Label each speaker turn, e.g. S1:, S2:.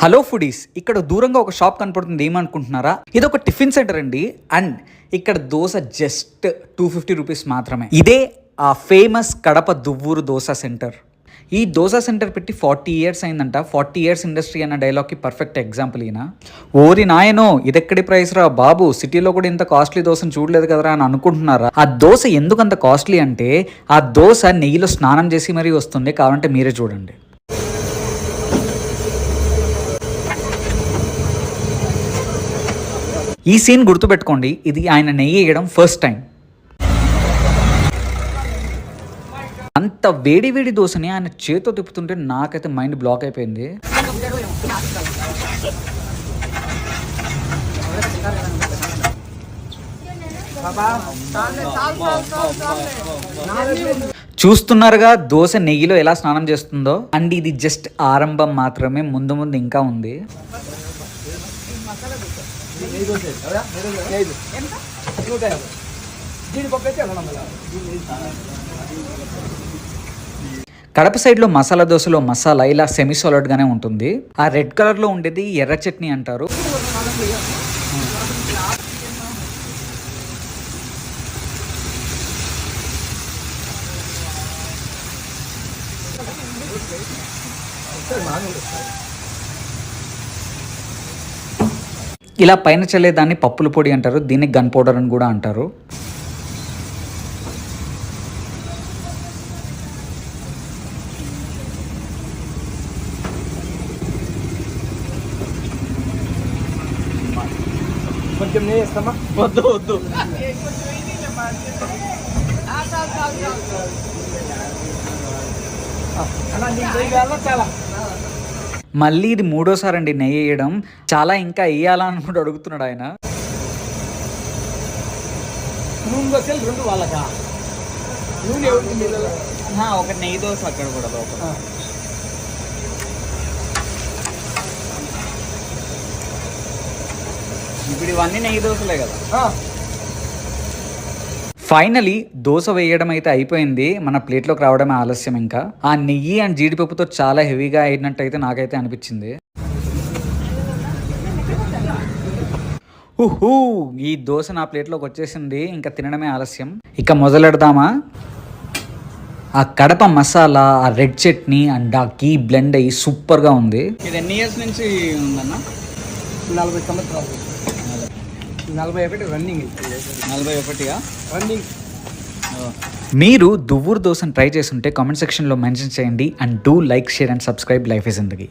S1: Hello foodies, ఇక్కడ దూరంగా ఒక షాప్ కనపడుతుంది. ఏమనుకుంటున్నారా? ఇది ఒక టిఫిన్ సెంటర్ అండి. అండ్ ఇక్కడ దోశ జస్ట్ 250 రూపీస్ మాత్రమే. ఇదే ఆ ఫేమస్ కడప దువ్వూరు దోశ సెంటర్. ఈ దోశ సెంటర్ పెట్టి 40 ఇయర్స్ అయిందంట. 40 ఇయర్స్ ఇండస్ట్రీ అన్న డైలాగ్కి పర్ఫెక్ట్ ఎగ్జాంపుల్ ఈయన. ఓరి నాయనో, ఇదెక్కడి ప్రైస్ రా బాబు, సిటీలో కూడా ఇంత కాస్ట్లీ దోశను చూడలేదు కదరా అని అనుకుంటున్నారా? ఆ దోశ ఎందుకు అంత కాస్ట్లీ అంటే ఆ దోశ నెయ్యిలో స్నానం చేసి మరీ వస్తుంది. కావాలంటే మీరే చూడండి. ఈ సీన్ గుర్తుపెట్టుకోండి, ఇది ఆయన నెయ్యి వేయడం ఫస్ట్ టైం. అంత వేడి వేడి దోశని ఆయన చేతితో తిప్పుతుంటే నాకైతే మైండ్ బ్లాక్ అయిపోయింది. చూస్తున్నారుగా దోశ నెయ్యిలో ఎలా స్నానం చేస్తుందో. అండ్ ఇది జస్ట్ ఆరంభం మాత్రమే, ముందు ముందు ఇంకా ఉంది. కడప సైడ్లో మసాలా దోశలో మసాలా ఇలా సెమీ సాలిడ్ గానే ఉంటుంది. ఆ రెడ్ కలర్ లో ఉండేది ఎర్ర చట్నీ అంటారు. ఇలా పైన చల్లేదాన్ని పప్పుల పొడి అంటారు. దీన్ని గన్ పౌడర్ అని కూడా అంటారు.
S2: కొంచెం నెయ్యి వేస్తామా? వద్దు వద్దు. చాలా
S1: మళ్ళీ ఇది మూడోసారి అండి నెయ్యి వేయడం. చాలా ఇంకా వేయాలా అని కూడా అడుగుతున్నాడు ఆయన.
S2: రెండు వాళ్ళకా నూనె
S1: ఒక నెయ్యి దోశ అక్కడ కూడా లోపల. ఇప్పుడు ఇవన్నీ నెయ్యి దోశలే కదా. ఫైనలీ దోశ వేయడం అయితే అయిపోయింది. మన ప్లేట్లోకి రావడమే ఆలస్యం. ఇంకా ఆ నెయ్యి అండ్ జీడిపప్పుతో చాలా హెవీగా అయినట్టయితే నాకైతే అనిపించింది. ఈ దోశ నా ప్లేట్లోకి వచ్చేసింది. ఇంకా తినడమే ఆలస్యం. ఇక మొదలెడదామా? ఆ కడప మసాలా, ఆ రెడ్ చట్నీ అండ్ ఆ గీ బ్లెండ్ అయ్యి సూపర్గా ఉంది. ఇది ఎన్ని ఇయర్స్ నుంచి ఉందన్న?
S2: 40 సంవత్సరాలు. 41 రన్నింగ్.
S1: 41
S2: రన్నింగ్.
S1: మీరు దువ్వూరు దోశను ట్రై చేస్తుంటే కామెంట్ సెక్షన్లో మెన్షన్ చేయండి. And do like, share and subscribe life is Zindagi.